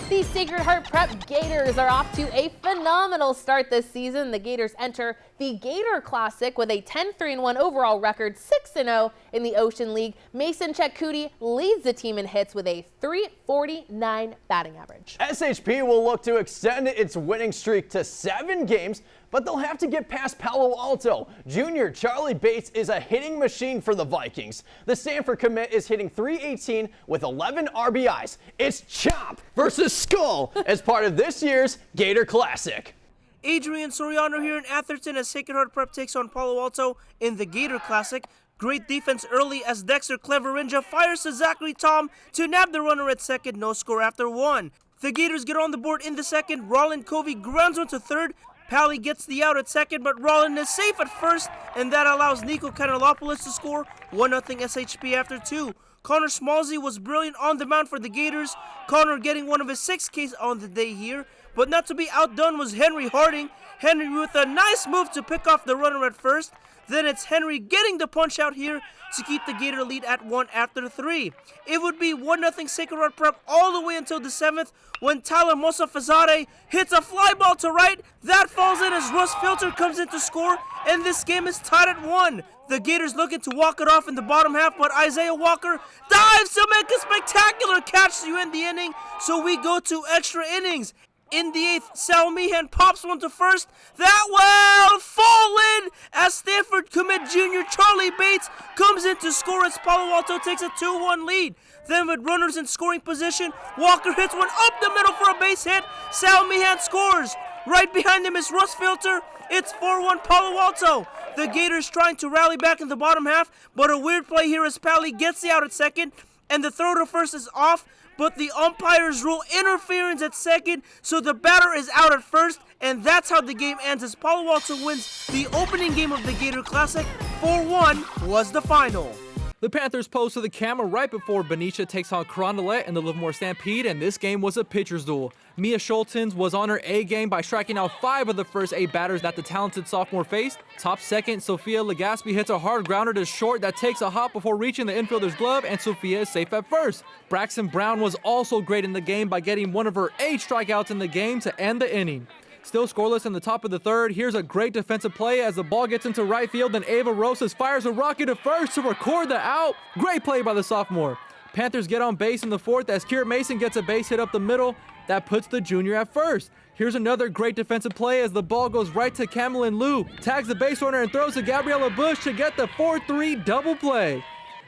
The Sacred Heart Prep Gators are off to a phenomenal start this season. The Gators enter the Gator Classic with a 10-3-1 overall record, 6-0 in the Ocean League. Mason Chekudi leads the team in hits with a .349 batting average. SHP will look to extend its winning streak to 7 games, but they'll have to get past Palo Alto. Junior Charlie Bates is a hitting machine for the Vikings. The Stanford commit is hitting .318 with 11 RBIs. It's Chop versus Skull as part of this year's Gator Classic. Adrian Soriano here in Atherton as Sacred Heart Prep takes on Palo Alto in the Gator Classic. Great defense early as Dexter Cleverinja fires to Zachary Tom to nab the runner at second. No score after 1. The Gators get on the board in the second. Roland Covey grounds one to third. Pally gets the out at second, but Roland is safe at first, and that allows Nico Kanalopoulos to score 1-0 SHP after 2. Connor Smallsy was brilliant on the mound for the Gators. Connor getting one of his 6 Ks on the day here, but not to be outdone was Henry Harding. Henry with a nice move to pick off the runner at first. Then it's Henry getting the punch out here to keep the Gator lead at 1 after 3. It would be 1-0 Sacred Heart Prep all the way until the 7th when Tyler Mosafazadeh hits a fly ball to right. That falls in as Russ Filter comes in to score, and this game is tied at 1. The Gators looking to walk it off in the bottom half, but Isaiah Walker dives to make a spectacular catch to end the inning, so we go to extra innings. In the 8th, Sal Meehan pops one to first. That will fall in as Stanford commit junior Charlie Bates comes in to score as Palo Alto takes a 2-1 lead. Then with runners in scoring position, Walker hits one up the middle for a base hit. Sal Meehan scores. Right behind him is Russ Filter. It's 4-1 Palo Alto. The Gators trying to rally back in the bottom half, but a weird play here as Pally gets the out at second, and the throw to first is off, but the umpires rule interference at second, so the batter is out at first, and that's how the game ends as Palo Alto wins the opening game of the Gator Classic. 4-1 was the final. The Panthers pose to the camera right before Benicia takes on Carondelet in the Livermore Stampede, and this game was a pitcher's duel. Mia Schultens was on her A game by striking out 5 of the first 8 batters that the talented sophomore faced. Top second, Sophia Legaspi hits a hard grounder to short that takes a hop before reaching the infielder's glove, and Sophia is safe at first. Braxton Brown was also great in the game by getting one of her 8 strikeouts in the game to end the inning. Still scoreless in the top of the 3rd. Here's a great defensive play as the ball gets into right field, and Ava Rosas fires a rocket to first to record the out. Great play by the sophomore. Panthers get on base in the 4th as Kira Mason gets a base hit up the middle. That puts the junior at first. Here's another great defensive play as the ball goes right to Camelin Liu, tags the base runner and throws to Gabriella Bush to get the 4-3 double play.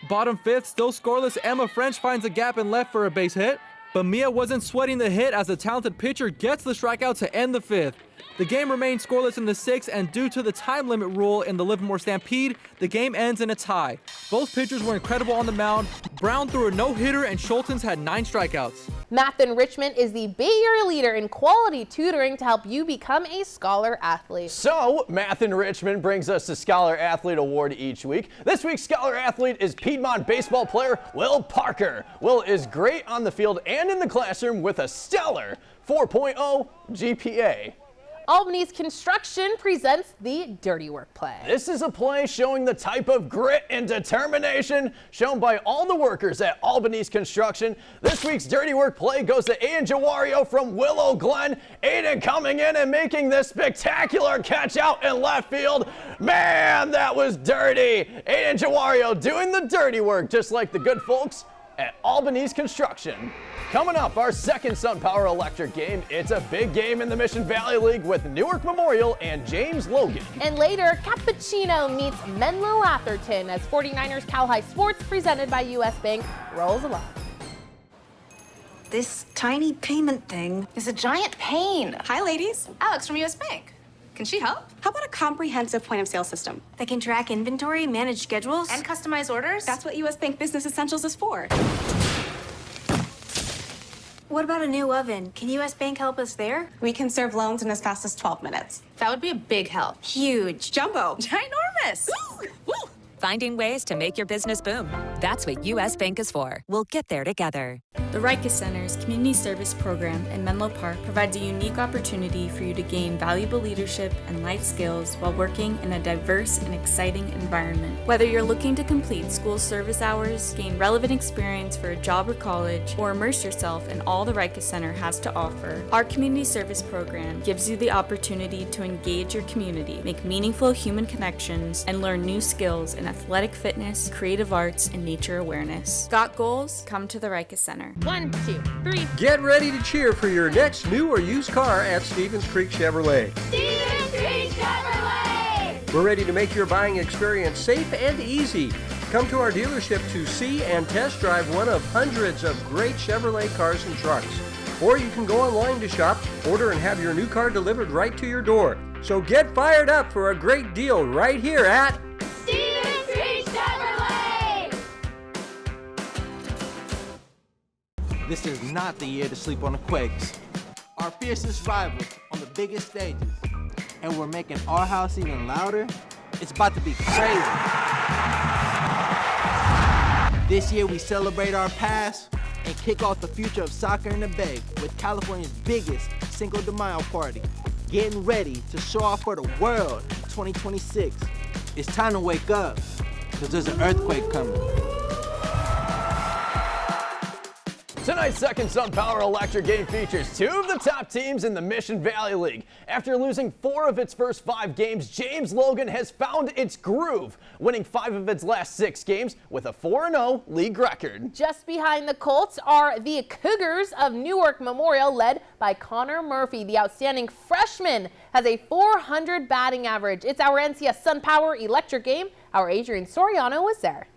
Bottom 5th, still scoreless, Emma French finds a gap in left for a base hit. But Mia wasn't sweating the hit as the talented pitcher gets the strikeout to end the 5th. The game remained scoreless in the 6th, and due to the time limit rule in the Livermore Stampede, the game ends in a tie. Both pitchers were incredible on the mound. Brown threw a no-hitter, and Schultens had 9 strikeouts. Math Enrichment is the Bay Area leader in quality tutoring to help you become a scholar athlete. So, Math Enrichment brings us the Scholar Athlete Award each week. This week's Scholar Athlete is Piedmont baseball player Will Parker. Will is great on the field and in the classroom with a stellar 4.0 GPA. Albany's Construction presents the Dirty Work play. This is a play showing the type of grit and determination shown by all the workers at Albany's Construction. This week's Dirty Work play goes to Aiden Jawario from Willow Glen. Aiden coming in and making this spectacular catch out in left field. Man, that was dirty. Aiden Jawario doing the dirty work just like the good folks at Albanese Construction. Coming up, our second SunPower Electric game. It's a big game in the Mission Valley League with Newark Memorial and James Logan. And later, Cappuccino meets Menlo Atherton as 49ers Cal High Sports, presented by U.S. Bank, rolls along. This tiny payment thing is a giant pain. Hi, ladies. Alex from U.S. Bank. Can she help? How about a comprehensive point-of-sale system that can track inventory, manage schedules, and customize orders? That's what U.S. Bank Business Essentials is for. What about a new oven? Can U.S. Bank help us there? We can serve loans in as fast as 12 minutes. That would be a big help. Huge. Jumbo. Ginormous. Woo! Woo! Finding ways to make your business boom. That's what U.S. Bank is for. We'll get there together. The Rikers Center's Community Service Program in Menlo Park provides a unique opportunity for you to gain valuable leadership and life skills while working in a diverse and exciting environment. Whether you're looking to complete school service hours, gain relevant experience for a job or college, or immerse yourself in all the Rikers Center has to offer, our Community Service Program gives you the opportunity to engage your community, make meaningful human connections, and learn new skills in athletic fitness, creative arts, and nature awareness. Got goals? Come to the Rikers Center. 1, 2, 3. Get ready to cheer for your next new or used car at Stevens Creek Chevrolet. Stevens Creek Chevrolet! We're ready to make your buying experience safe and easy. Come to our dealership to see and test drive one of hundreds of great Chevrolet cars and trucks. Or you can go online to shop, order, and have your new car delivered right to your door. So get fired up for a great deal right here at Stevens Creek Chevrolet! This is not the year to sleep on the Quakes. Our fiercest rivals on the biggest stages. And we're making our house even louder. It's about to be crazy. This year we celebrate our past and kick off the future of soccer in the Bay with California's biggest Cinco de Mayo party. Getting ready to show off for the world in 2026. It's time to wake up, because there's an earthquake coming. Tonight's second SunPower Electric game features two of the top teams in the Mission Valley League. After losing 4 of its first 5 games, James Logan has found its groove, winning 5 of its last 6 games with a 4-0 league record. Just behind the Colts are the Cougars of Newark Memorial, led by Connor Murphy. The outstanding freshman has a .400 batting average. It's our NCS SunPower Electric game. Our Adrian Soriano was there.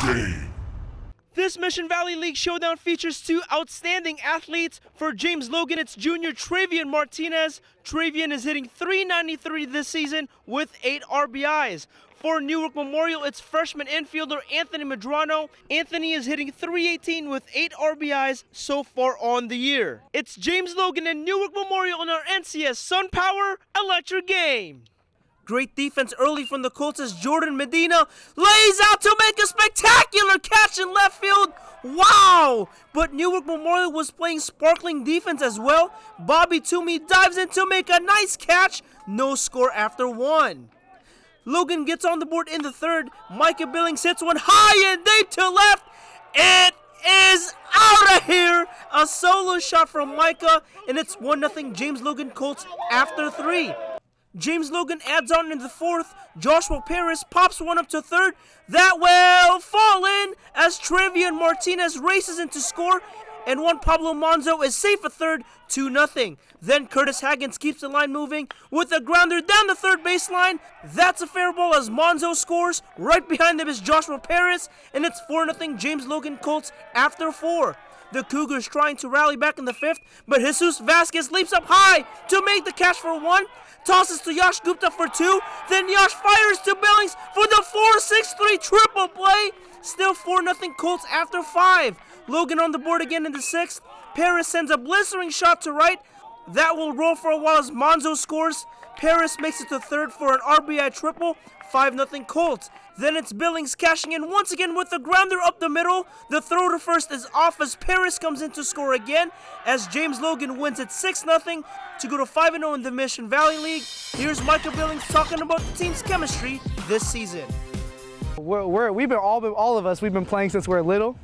Game. This Mission Valley League showdown features 2 outstanding athletes. For James Logan, it's junior Travian Martinez. Travian is hitting .393 this season with 8 RBIs. For Newark Memorial, it's freshman infielder Anthony Medrano. Anthony is hitting .318 with 8 RBIs so far on the year. It's James Logan and Newark Memorial in our NCS SunPower Electric game. Great defense early from the Colts as Jordan Medina lays out to make a spectacular catch in left field. Wow! But Newark Memorial was playing sparkling defense as well. Bobby Toomey dives in to make a nice catch. No score after 1. Logan gets on the board in the 3rd. Micah Billings hits one high and deep to left. It is out of here. A solo shot from Micah, and it's 1-0 James Logan Colts after 3. James Logan adds on in the 4th. Joshua Paris pops one up to 3rd. That will fall in as Travian Martinez races in to score. And Juan Pablo Monzo is safe at 3rd, 2-0. Then Curtis Haggins keeps the line moving with a grounder down the 3rd baseline. That's a fair ball as Monzo scores. Right behind them is Joshua Paris. And it's 4-0 James Logan Colts after 4. The Cougars trying to rally back in the 5th, but Jesus Vasquez leaps up high to make the catch for 1. Tosses to Yash Gupta for 2. Then Yash fires to Billings for the 4-6-3 triple play. Still 4-0 Colts after 5. Logan on the board again in the 6th. Paris sends a blistering shot to right. That will roll for a while as Monzo scores. Paris makes it to 3rd for an RBI triple. 5-0 Colts. Then it's Billings cashing in once again with a grounder up the middle. The throw to first is off as Paris comes in to score again as James Logan wins it 6-0 to go to 5-0 in the Mission Valley League. Here's Micah Billings talking about the team's chemistry this season. All of us, we've been playing since we're little.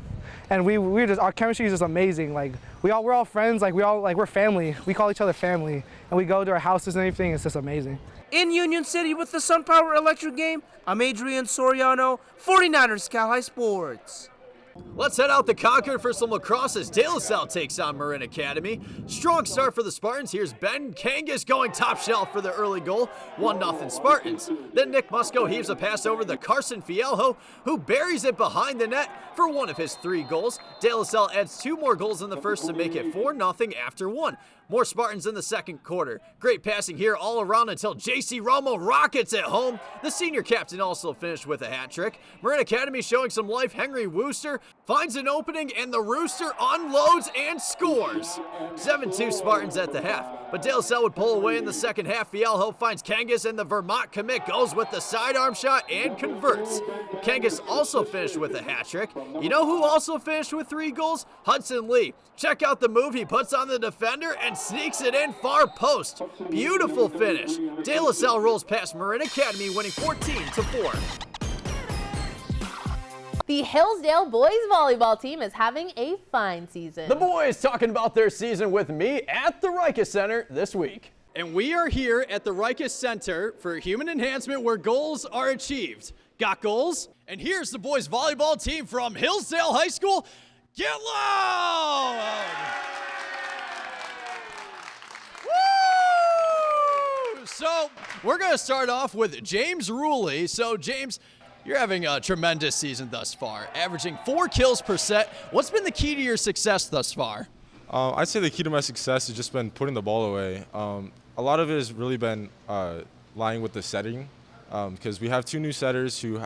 and we just, our chemistry is just amazing. Like we're all friends. Like we're family. We call each other family, and we go to our houses and everything. It's just amazing. In Union City with the SunPower Electric game, I'm Adrian Soriano, 49ers Cal High Sports. Let's head out to Concord for some lacrosse as De La Salle takes on Marin Academy. Strong start for the Spartans. Here's Ben Kangas going top shelf for the early goal. 1-0 Spartans. Then Nick Musco heaves a pass over to Carson Fialho, who buries it behind the net for one of his 3 goals. De La Salle adds 2 more goals in the first to make it 4-0 after 1. More Spartans in the second quarter. Great passing here all around until J.C. Romo rockets it home. The senior captain also finished with a hat trick. Marin Academy showing some life. Henry Wooster finds an opening and the Rooster unloads and scores. 7-2 Spartans at the half. But De La Salle would pull away in the second half. Fialho finds Kangas and the Vermont commit goes with the sidearm shot and converts. Kangas also finished with a hat trick. You know who also finished with 3 goals? Hudson Lee. Check out the move he puts on the defender and sneaks it in far post. Beautiful finish. De La Salle rolls past Marin Academy, winning 14-4. The Hillsdale boys volleyball team is having a fine season. The boys talking about their season with me at the Rikus Center this week. And we are here at the Rikus Center for Human Enhancement where goals are achieved. Got goals? And here's the boys volleyball team from Hillsdale High School. Get loud! Woo! So we're going to start off with James Ruley. So James, you're having a tremendous season thus far, averaging 4 kills per set. What's been the key to your success thus far? I'd say the key to my success has just been putting the ball away. A lot of it has really been lying with the setting because we have 2 new setters who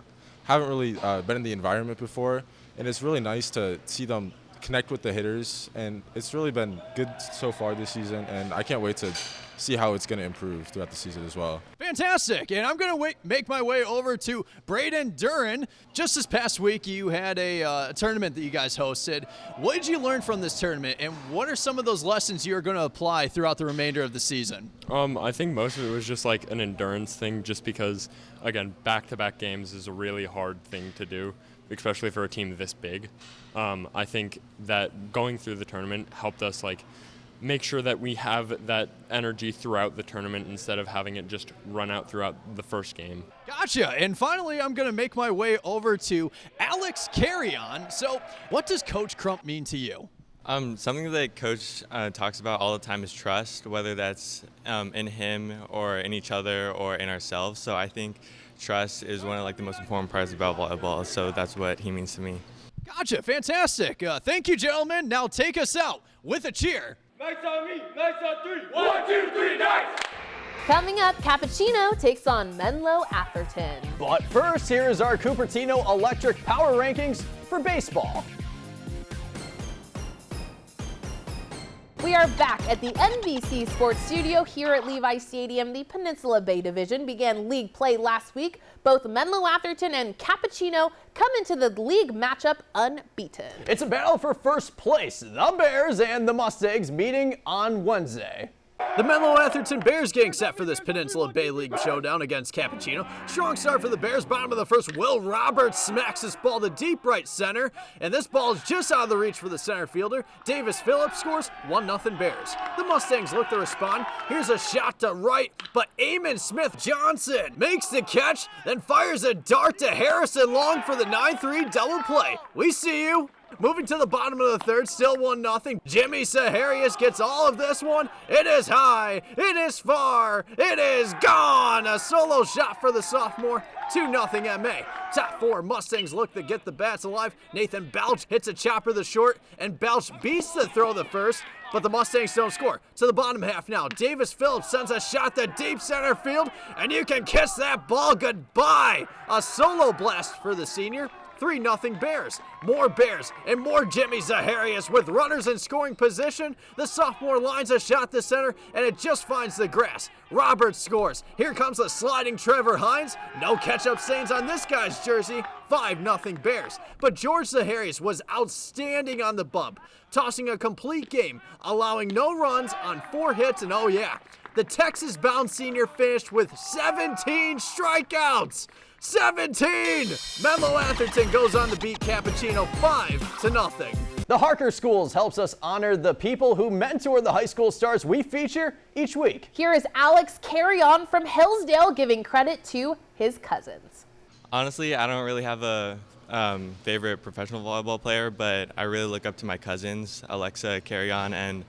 haven't really been in the environment before, and it's really nice to see them connect with the hitters, and it's really been good so far this season, and I can't wait to see how it's going to improve throughout the season as well. Fantastic. And I'm going to make my way over to Braden Duran. Just this past week, you had a tournament that you guys hosted. What did you learn from this tournament, and what are some of those lessons you're going to apply throughout the remainder of the season? I think most of it was just like an endurance thing, just because, again, back-to-back games is a really hard thing to do, especially for a team this big. I think that going through the tournament helped us make sure that we have that energy throughout the tournament instead of having it just run out throughout the first game. Gotcha. And finally, I'm going to make my way over to Alex Carrion. So what does Coach Crump mean to you? Something that Coach talks about all the time is trust, whether that's in him or in each other or in ourselves. So I think trust is one of the most important parts about volleyball. So that's what he means to me. Gotcha. Fantastic. Thank you, gentlemen. Now take us out with a cheer. Nice on me, nice on 3. 1, 2, 3, nice! Coming up, Cappuccino takes on Menlo Atherton. But first, here is our Cupertino Electric Power Rankings for baseball. We are back at the NBC Sports Studio here at Levi Stadium. The Peninsula Bay Division began league play last week. Both Menlo Atherton and Cappuccino come into the league matchup unbeaten. It's a battle for first place. The Bears and the Mustangs meeting on Wednesday. The Menlo Atherton Bears getting set for this Peninsula Bay League showdown against Cappuccino. Strong start for the Bears. Bottom of the first, Will Roberts smacks this ball to deep right center, and this ball is just out of the reach for the center fielder. Davis Phillips scores 1-0 Bears. The Mustangs look to respond. Here's a shot to right, but Eamon Smith-Johnson makes the catch, then fires a dart to Harrison Long for the 9-3 double play. We see you. Moving to the bottom of the third, still 1-0. Jimmy Saharius gets all of this one. It is high, it is far, it is gone. A solo shot for the sophomore. 2-0 MA. Top 4 Mustangs look to get the bats alive. Nathan Balch hits a chopper the short, and Balch beats the throw the first, but the Mustangs don't score. To the bottom half now. Davis Phillips sends a shot to deep center field, and you can kiss that ball goodbye. A solo blast for the senior. 3-0 Bears. More Bears and more Jimmy Zaharias with runners in scoring position. The sophomore lines a shot to center, and it just finds the grass. Roberts scores. Here comes the sliding Trevor Hines. No ketchup stains on this guy's jersey. 5-0 Bears. But George Zaharias was outstanding on the bump, tossing a complete game, allowing no runs on 4 hits, and oh yeah, the Texas-bound senior finished with 17 strikeouts. 17! Menlo Atherton goes on to beat Cappuccino 5-0. The Harker Schools helps us honor the people who mentor the high school stars we feature each week. Here is Alex Carrion from Hillsdale giving credit to his cousins. Honestly, I don't really have a favorite professional volleyball player, but I really look up to my cousins, Alexa Carrion and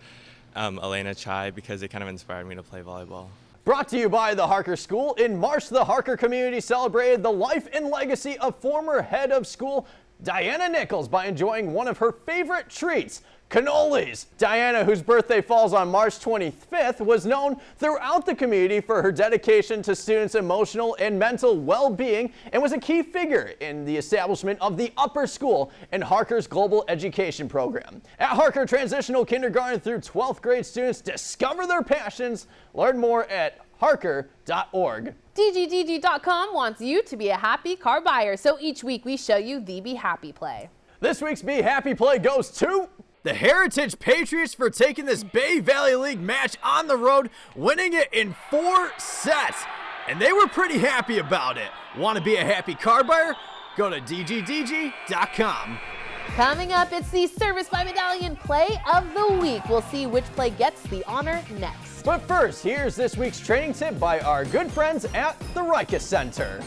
Elena Chai, because they kind of inspired me to play volleyball. Brought to you by the Harker School. In March, the Harker community celebrated the life and legacy of former head of school Diana Nichols by enjoying one of her favorite treats, cannolis. Diana, whose birthday falls on March 25th, was known throughout the community for her dedication to students' emotional and mental well-being and was a key figure in the establishment of the upper school and Harker's global education program. At Harker, transitional kindergarten through 12th grade students discover their passions. Learn more at harker.org. DGDG.com wants you to be a happy car buyer, so each week we show you the Be Happy play. This week's Be Happy play goes to the Heritage Patriots for taking this Bay Valley League match on the road, winning it in 4 sets. And they were pretty happy about it. Want to be a happy car buyer? Go to DGDG.com. Coming up, it's the Service by Medallion Play of the Week. We'll see which play gets the honor next. But first, here's this week's training tip by our good friends at the Rikus Center.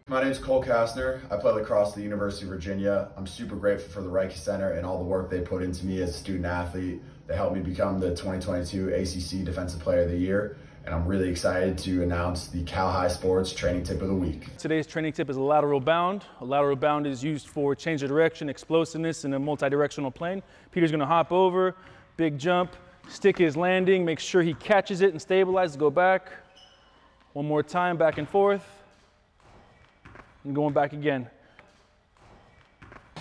My name is Cole Kastner. I play lacrosse at the University of Virginia. I'm super grateful for the Rikus Center and all the work they put into me as a student athlete. They helped me become the 2022 ACC Defensive Player of the Year. And I'm really excited to announce the Cal High Sports Training Tip of the Week. Today's training tip is a lateral bound. A lateral bound is used for change of direction, explosiveness in a multi-directional plane. Peter's gonna hop over, big jump, stick his landing, make sure he catches it and stabilizes, go back. One more time, back and forth, and going back again.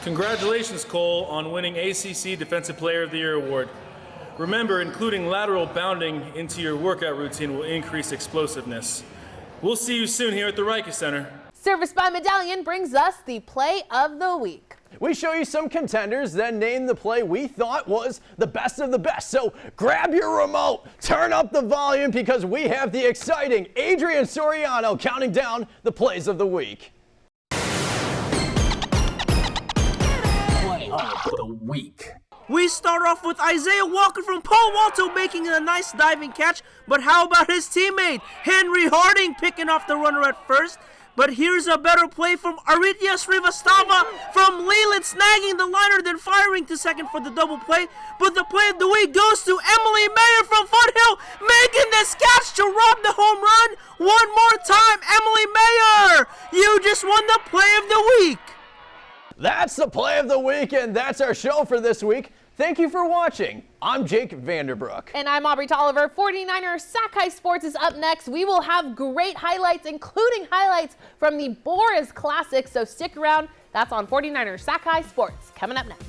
Congratulations, Cole, on winning ACC Defensive Player of the Year award. Remember, including lateral bounding into your workout routine will increase explosiveness. We'll see you soon here at the Rikus Center. Service by Medallion brings us the Play of the Week. We show you some contenders, then name the play we thought was the best of the best. So grab your remote, turn up the volume, because we have the exciting Adrian Soriano counting down the plays of the week. Play of the week. We start off with Isaiah Walker from Palo Alto making a nice diving catch, but how about his teammate Henry Harding picking off the runner at first? But here's a better play from Aritya Srivastava from Leland, snagging the liner, then firing to second for the double play. But the play of the week goes to Emily Mayer from Foothill, making this catch to rob the home run. One more time, Emily Mayer, you just won the play of the week. That's the play of the week, and that's our show for this week. Thank you for watching. I'm Jake Vanderbrook. And I'm Aubrey Tolliver. 49er Sakai Sports is up next. We will have great highlights, including highlights from the Boris Classic, so stick around. That's on 49er Sakai Sports. Coming up next.